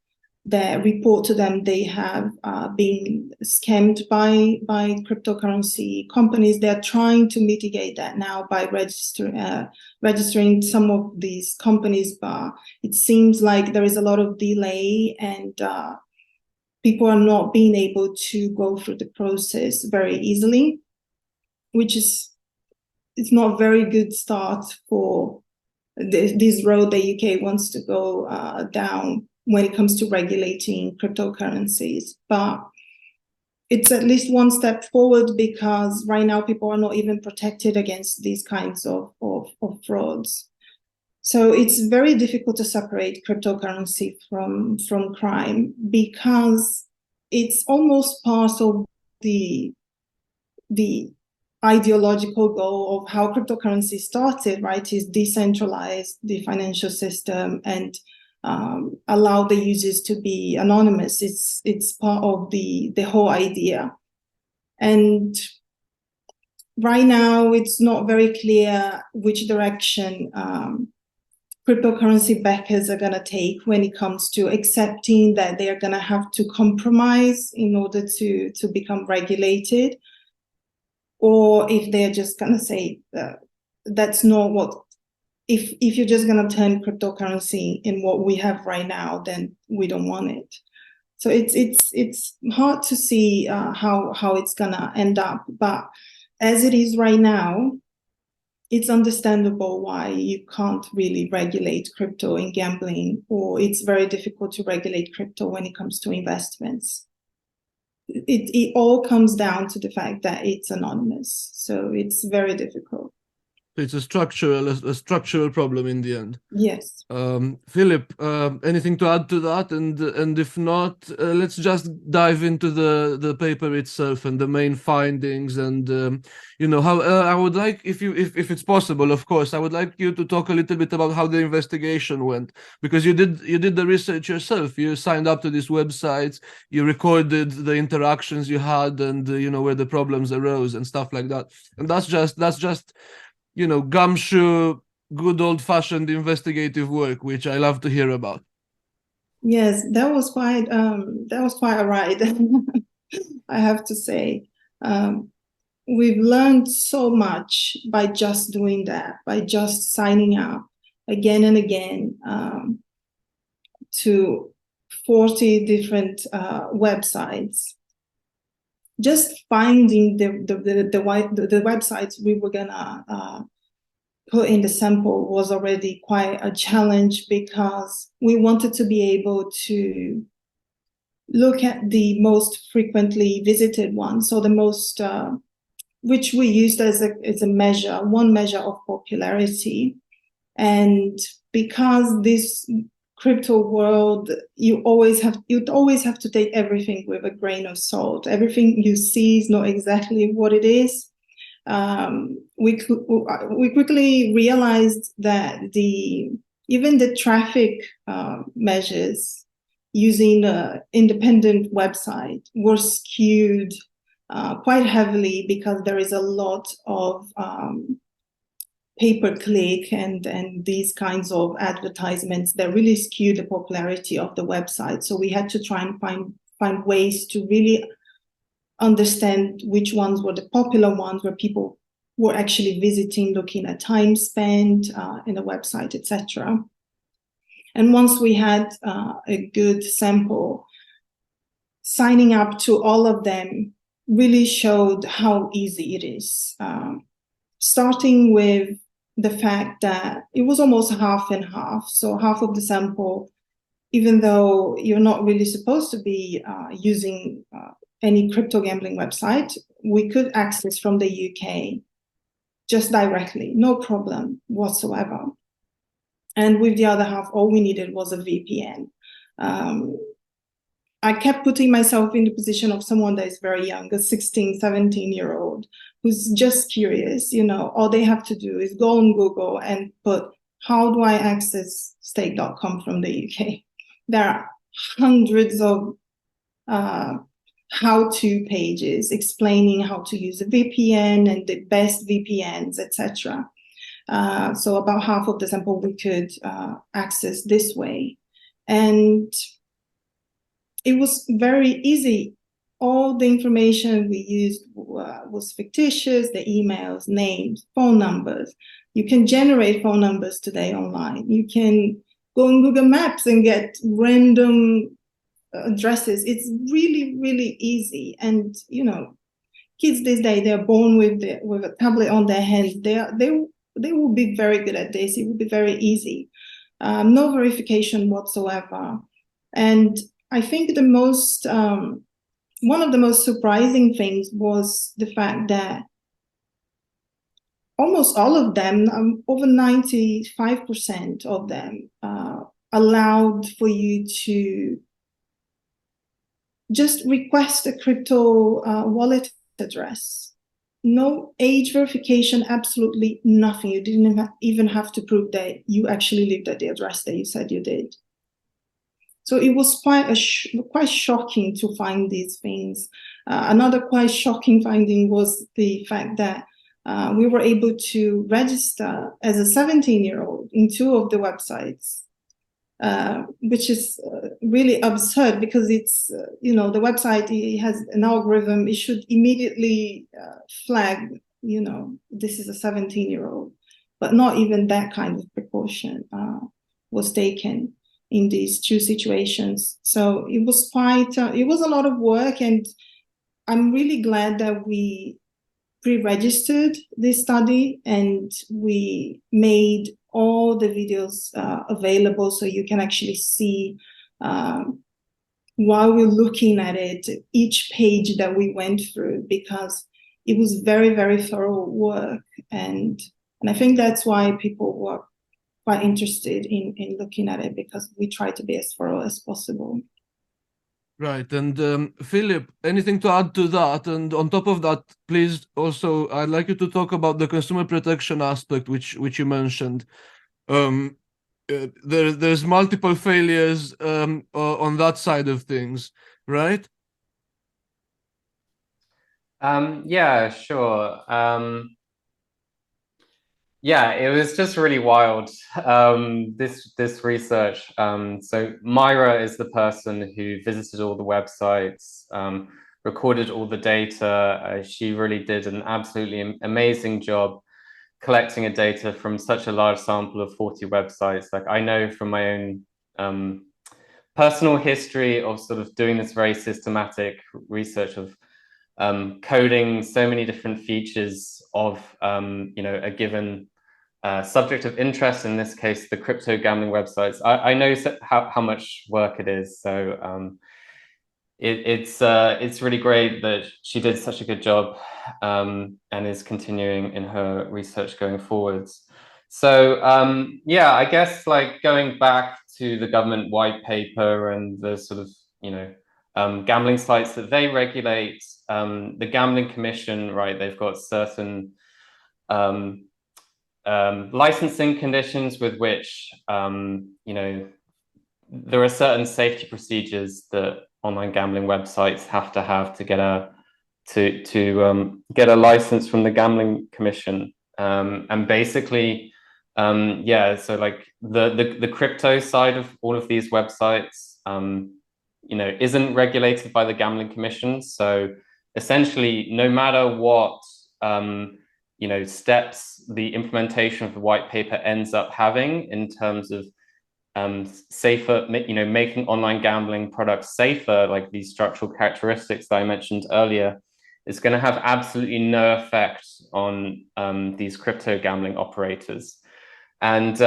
report to them they have been scammed by cryptocurrency companies. They're trying to mitigate that now by registering some of these companies, but it seems like there is a lot of delay, and people are not being able to go through the process very easily, which is it's not a very good start for this road the UK wants to go down when it comes to regulating cryptocurrencies. But it's at least one step forward, because right now people are not even protected against these kinds of frauds. So it's very difficult to separate cryptocurrency from crime, because it's almost part of the ideological goal of how cryptocurrency started, right? Is decentralize the financial system and allow the users to be anonymous. It's part of the whole idea. And right now, it's not very clear which direction cryptocurrency backers are going to take when it comes to accepting that they are going to have to compromise in order to become regulated, or if they're just going to say that's not what. If you're just going to turn cryptocurrency in what we have right now, then we don't want it. So it's hard to see how it's going to end up. But as it is right now, it's understandable why you can't really regulate crypto in gambling, or it's very difficult to regulate crypto when it comes to investments. It all comes down to the fact that it's anonymous. So it's very difficult. It's a structural problem in the end. Yes. Philip, anything to add to that? And if not, let's just dive into the paper itself and the main findings. And how I would like, if it's possible, of course, I would like you to talk a little bit about how the investigation went, because you did the research yourself. You signed up to these websites, you recorded the interactions you had, and where the problems arose and stuff like that. And that's just gumshoe, good old-fashioned investigative work, which I love to hear about. Yes, that was quite a ride, I have to say. We've learned so much by just doing that, by just signing up again and again to 40 different websites. Just finding the websites we were gonna put in the sample was already quite a challenge, because we wanted to be able to look at the most frequently visited ones, so the most which we used as one measure of popularity. And because this crypto world, you always have to take everything with a grain of salt. Everything you see is not exactly what it is. We quickly realized that even the traffic measures using an independent website were skewed quite heavily, because there is a lot of pay-per-click and these kinds of advertisements that really skew the popularity of the website. So we had to try and find ways to really understand which ones were the popular ones, where people were actually visiting, looking at time spent in the website, etc. And once we had a good sample, signing up to all of them really showed how easy it is. Starting with the fact that it was almost half and half. So half of the sample, even though you're not really supposed to be using any crypto gambling website, we could access from the UK just directly, no problem whatsoever. And with the other half, all we needed was a VPN. I kept putting myself in the position of someone that is very young, a 16, 17-year-old, who's just curious, you know, all they have to do is go on Google and put, how do I access stake.com from the UK? There are hundreds of how-to pages explaining how to use a VPN and the best VPNs, etc. So about half of the sample we could access this way. And it was very easy. All the information we used was fictitious, the emails, names, phone numbers. You can generate phone numbers today online. You can go on Google Maps and get random addresses. It's really, really easy. And, you know, kids these days, they're born with a tablet on their hands. They will be very good at this. It will be very easy. No verification whatsoever. And I think the most, one of the most surprising things was the fact that almost all of them, over 95% of them, allowed for you to just request a crypto wallet address. No age verification, absolutely nothing. You didn't even have to prove that you actually lived at the address that you said you did. So it was quite shocking to find these things. Another quite shocking finding was the fact that we were able to register as a 17-year-old in 2 of the websites, which is really absurd because it's, you know, the website, it has an algorithm. It should immediately flag, you know, this is a 17-year-old, but not even that kind of precaution was taken in these 2 situations. So it was quite, it was a lot of work, and I'm really glad that we pre-registered this study and we made all the videos available so you can actually see while we're looking at it, each page that we went through, because it was very, very thorough work. And I think that's why people were quite interested in looking at it, because we try to be as thorough as possible. Right. And Philip, anything to add to that? And on top of that, please also, I'd like you to talk about the consumer protection aspect, which you mentioned. There's multiple failures on that side of things, right? Yeah, sure. Yeah, it was just really wild, this research. So Myra is the person who visited all the websites, recorded all the data. She really did an absolutely amazing job collecting data from such a large sample of 40 websites. Like, I know from my own personal history of sort of doing this very systematic research of coding so many different features of you know, a given subject of interest, in this case, the crypto gambling websites. I know how much work it is. So it's really great that she did such a good job and is continuing in her research going forwards. So yeah, I guess, like, going back to the government white paper and the sort of, you know, gambling sites that they regulate, the Gambling Commission, right, they've got certain licensing conditions with which, you know, there are certain safety procedures that online gambling websites have to get a get a license from the Gambling Commission, and basically, yeah, so like the crypto side of all of these websites, you know, isn't regulated by the Gambling Commission. So essentially, no matter what you know, steps the implementation of the white paper ends up having in terms of safer, making online gambling products safer, like these structural characteristics that I mentioned earlier, is going to have absolutely no effect on these crypto gambling operators. And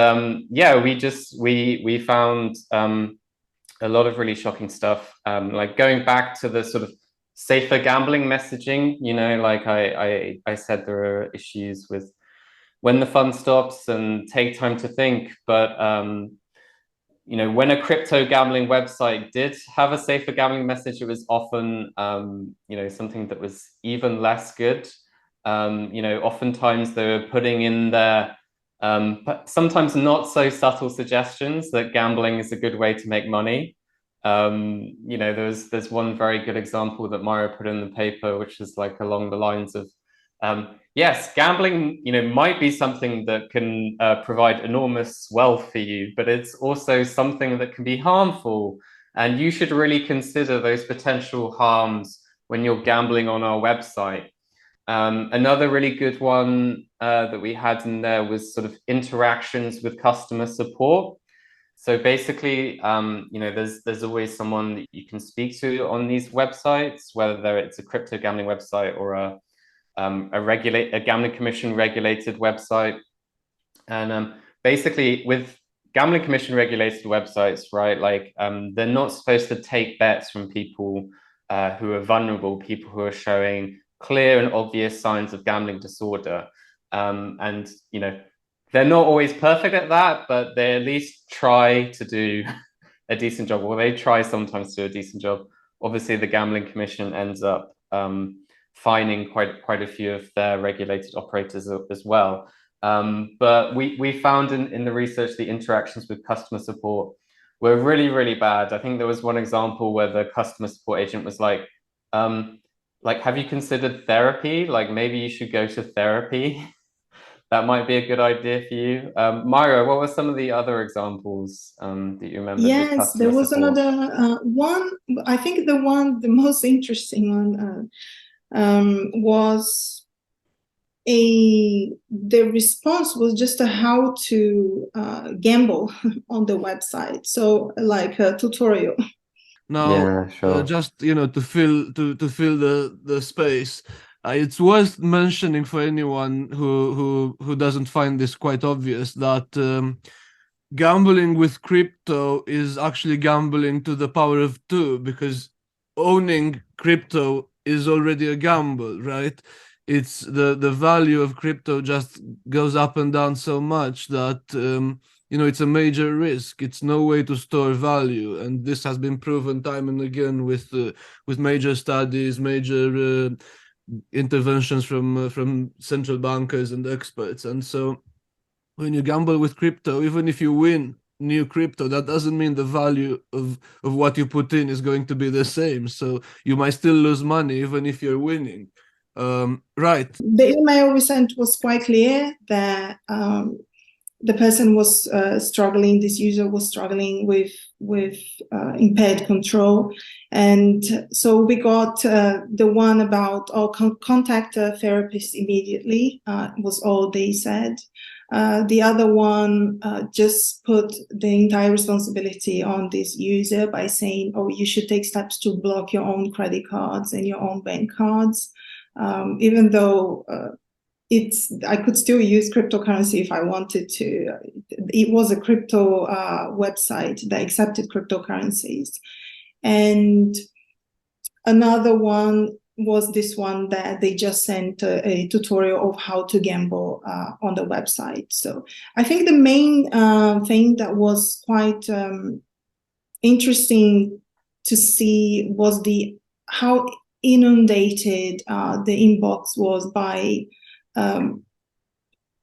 yeah, we found a lot of really shocking stuff, like going back to the sort of safer gambling messaging. Like I said, there are issues with when the fun stops and take time to think, but when a crypto gambling website did have a safer gambling message, it was often something that was even less good. Oftentimes they were putting in their sometimes not so subtle suggestions that gambling is a good way to make money. There's one very good example that Mario put in the paper, which is like along the lines of, yes, gambling, might be something that can provide enormous wealth for you, but it's also something that can be harmful. And you should really consider those potential harms when you're gambling on our website. Another really good one that we had in there was sort of interactions with customer support. So basically, there's always someone that you can speak to on these websites, whether it's a crypto gambling website or a gambling commission regulated website. And basically with gambling commission regulated websites, right, like they're not supposed to take bets from people who are vulnerable, people who are showing clear and obvious signs of gambling disorder. And they're not always perfect at that, but they at least try to do a decent job, or they try sometimes to do a decent job. Obviously the gambling commission ends up fining quite a few of their regulated operators as well. But we found in the research, the interactions with customer support were really, really bad. I think there was one example where the customer support agent was like, have you considered therapy? Like, maybe you should go to therapy. That might be a good idea for you. Myra, what were some of the other examples that you remember? Yes, there was another one. I think the most interesting one was the response was just how to gamble on the website. So like a tutorial. Now, yeah, sure. just to fill the space, it's worth mentioning for anyone who doesn't find this quite obvious that gambling with crypto is actually gambling to the power of 2, because owning crypto is already a gamble, right? It's the value of crypto just goes up and down so much that it's a major risk. It's no way to store value, and this has been proven time and again with major studies, major interventions from central bankers and experts. And so when you gamble with crypto, even if you win new crypto, that doesn't mean the value of what you put in is going to be the same. So you might still lose money even if you're winning. Right. The email we sent was quite clear that the person was struggling, this user was struggling with impaired control. And so we got the one about, contact a therapist immediately, was all they said. The other one just put the entire responsibility on this user by saying, you should take steps to block your own credit cards and your own bank cards. Even though I could still use cryptocurrency if I wanted to. It was a crypto website that accepted cryptocurrencies. And another one was this one that they just sent a tutorial of how to gamble on the website. So I think the main thing that was quite interesting to see was how inundated the inbox was by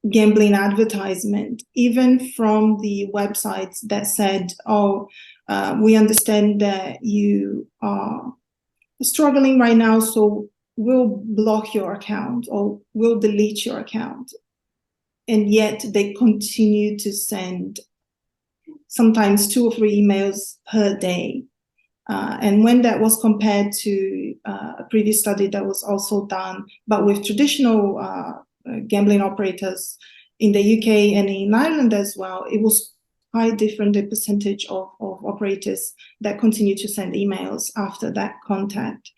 gambling advertisement, even from the websites that said, we understand that you are struggling right now, so we'll block your account or we'll delete your account. And yet they continue to send sometimes 2 or 3 emails per day. And when that was compared to a previous study that was also done, but with traditional gambling operators in the UK and in Ireland as well, it was quite different, the percentage of operators that continue to send emails after that contact.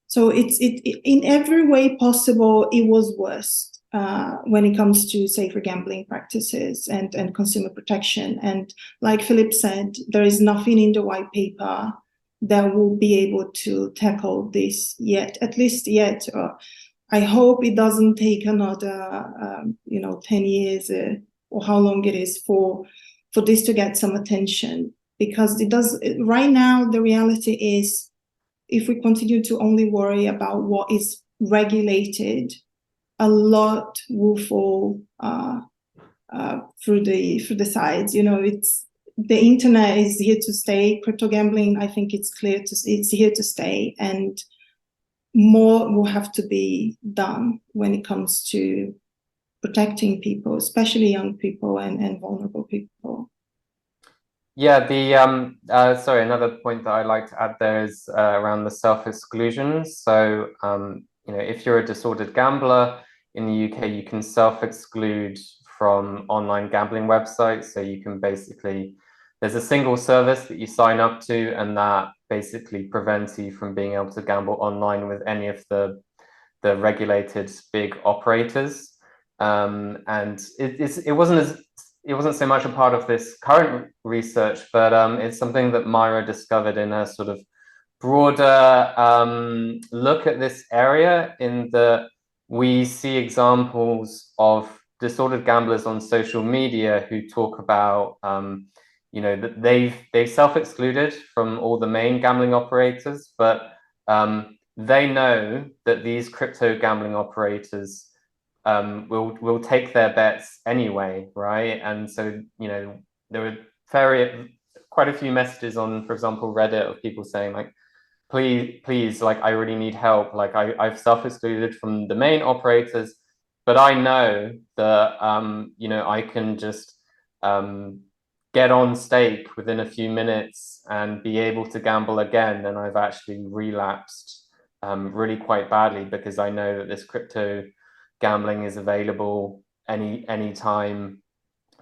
So it in every way possible, it was worse when it comes to safer gambling practices and consumer protection. And like Philip said, there is nothing in the white paper that will be able to tackle this yet, at least yet. I hope it doesn't take another, 10 years or how long it is for this to get some attention, because it does. Right now, the reality is, if we continue to only worry about what is regulated, a lot will fall through the sides. It's the internet is here to stay. Crypto gambling, I think it's clear it's here to stay, and more will have to be done when it comes to protecting people, especially young people and vulnerable people. Yeah, sorry, another point that I'd like to add there is around the self-exclusion. So, if you're a disordered gambler in the UK, you can self-exclude from online gambling websites. So you can basically, there's a single service that you sign up to, and that basically prevents you from being able to gamble online with any of the regulated big operators. And it wasn't so much a part of this current research, but it's something that Myra discovered in a sort of broader look at this area, in that we see examples of disordered gamblers on social media who talk about, that they've self-excluded from all the main gambling operators, but they know that these crypto gambling operators will take their bets anyway, right? And so, there were quite a few messages on, for example, Reddit, of people saying like, please, like, I really need help. Like, I've self-excluded from the main operators, but I know that, I can just get on stake within a few minutes and be able to gamble again. And I've actually relapsed really quite badly, because I know that this crypto gambling is available any time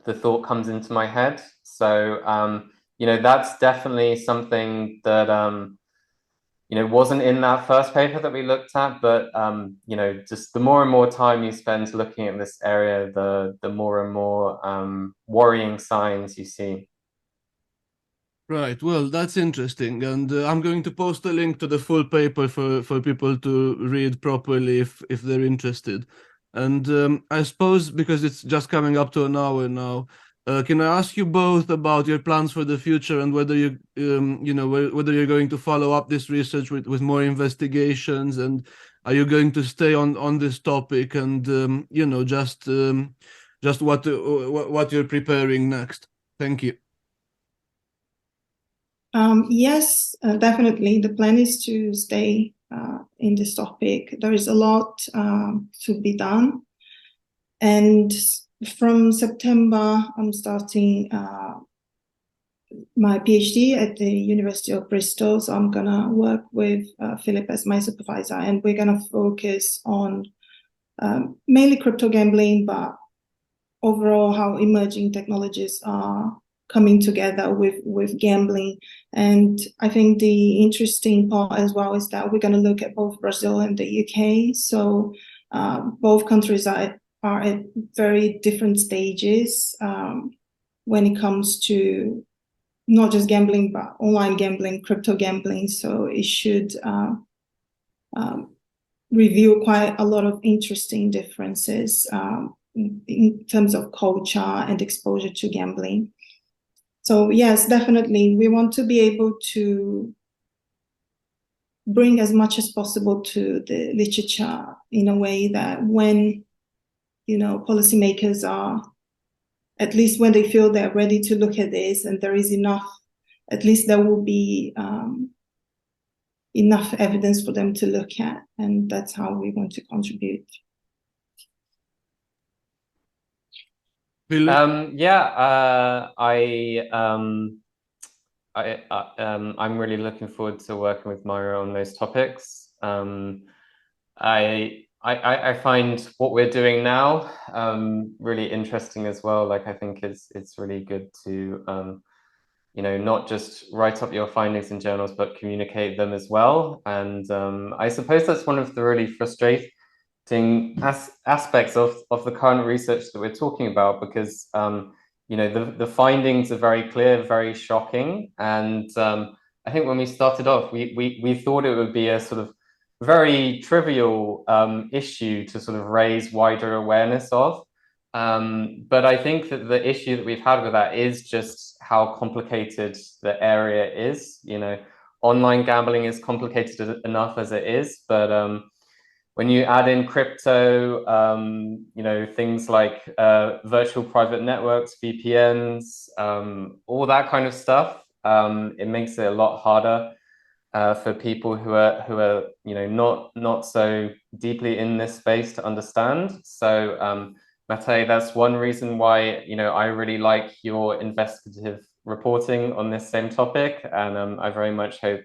the thought comes into my head. So, that's definitely something that, wasn't in that first paper that we looked at, but, just the more and more time you spend looking at this area, the more and more worrying signs you see. Right. Well, that's interesting, and I'm going to post a link to the full paper for people to read properly if they're interested. And I suppose, because it's just coming up to an hour now, can I ask you both about your plans for the future, and whether whether you're going to follow up this research with more investigations, and are you going to stay on this topic, and just what you're preparing next? Thank you. Yes, definitely. The plan is to stay in this topic. There is a lot to be done. And from September, I'm starting my PhD at the University of Bristol. So I'm going to work with Philip as my supervisor, and we're going to focus on mainly crypto gambling, but overall how emerging technologies are coming together with gambling. And I think the interesting part as well is that we're going to look at both Brazil and the UK. So both countries are at very different stages when it comes to not just gambling, but online gambling, crypto gambling. So it should reveal quite a lot of interesting differences in terms of culture and exposure to gambling. So yes, definitely, we want to be able to bring as much as possible to the literature in a way that when, policymakers are, at least when they feel they're ready to look at this and there is enough, at least there will be enough evidence for them to look at. And that's how we want to contribute. I'm really looking forward to working with Myra on those topics. I I find what we're doing now really interesting as well. Like, I think it's really good to you know, not just write up your findings in journals, but communicate them as well. And I suppose that's one of the really frustrating aspects of the current research that we're talking about, because you know, the findings are very clear, very shocking. And I think when we started off, we thought it would be a sort of very trivial issue to sort of raise wider awareness of. But I think that the issue that we've had with that is just how complicated the area is. You know, online gambling is complicated enough as it is, but when you add in crypto, you know, things like virtual private networks, VPNs, all that kind of stuff, it makes it a lot harder for people who are you know, not so deeply in this space to understand. So Mate, that's one reason why, you know, I really like your investigative reporting on this same topic, and I very much hope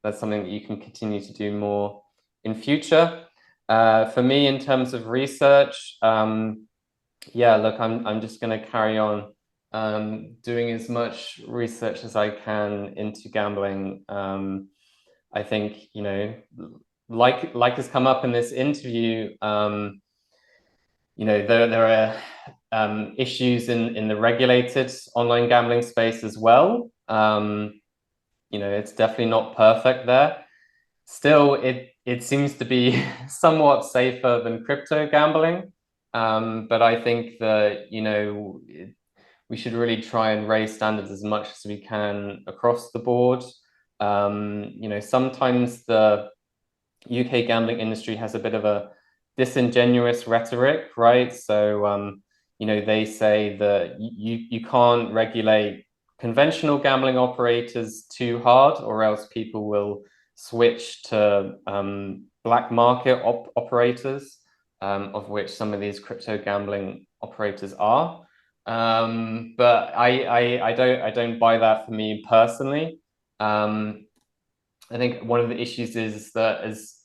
that's something that you can continue to do more in future. For me, in terms of research, yeah, look, I'm just going to carry on doing as much research as I can into gambling. I think, you know, like has come up in this interview, you know, there are issues in the regulated online gambling space as well. You know, it's definitely not perfect there. Still, it seems to be somewhat safer than crypto gambling. But I think that, you know, we should really try and raise standards as much as we can across the board. You know, sometimes the UK gambling industry has a bit of a disingenuous rhetoric, right? So, you know, they say that you can't regulate conventional gambling operators too hard, or else people will switch to black market operators, of which some of these crypto gambling operators are. But I don't buy that for me personally. I think one of the issues is that as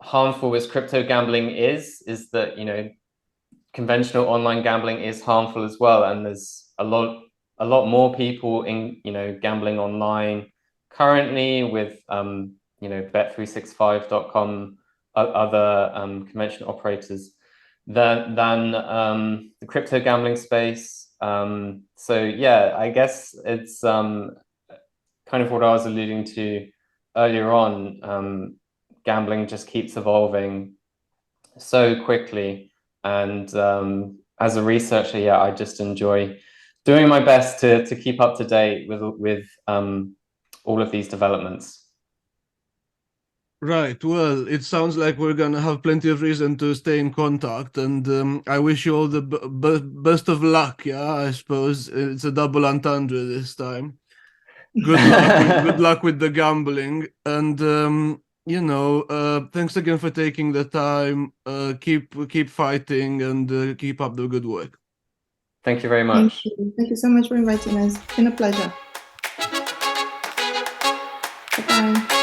harmful as crypto gambling is that, you know, conventional online gambling is harmful as well, and there's a lot more people in, you know, gambling online currently with you know, bet365.com, other conventional operators than the crypto gambling space. So yeah, I guess it's kind of what I was alluding to earlier on. Gambling just keeps evolving so quickly, and as a researcher, yeah, I just enjoy doing my best to keep up to date with all of these developments. Right. Well, it sounds like we're gonna have plenty of reason to stay in contact, and I wish you all the best of luck. Yeah, I suppose it's a double entendre this time. Good luck with the gambling, and you know, thanks again for taking the time. Keep fighting, and keep up the good work. Thank you very much. Thank you so much for inviting us. It's been a pleasure. Bye-bye.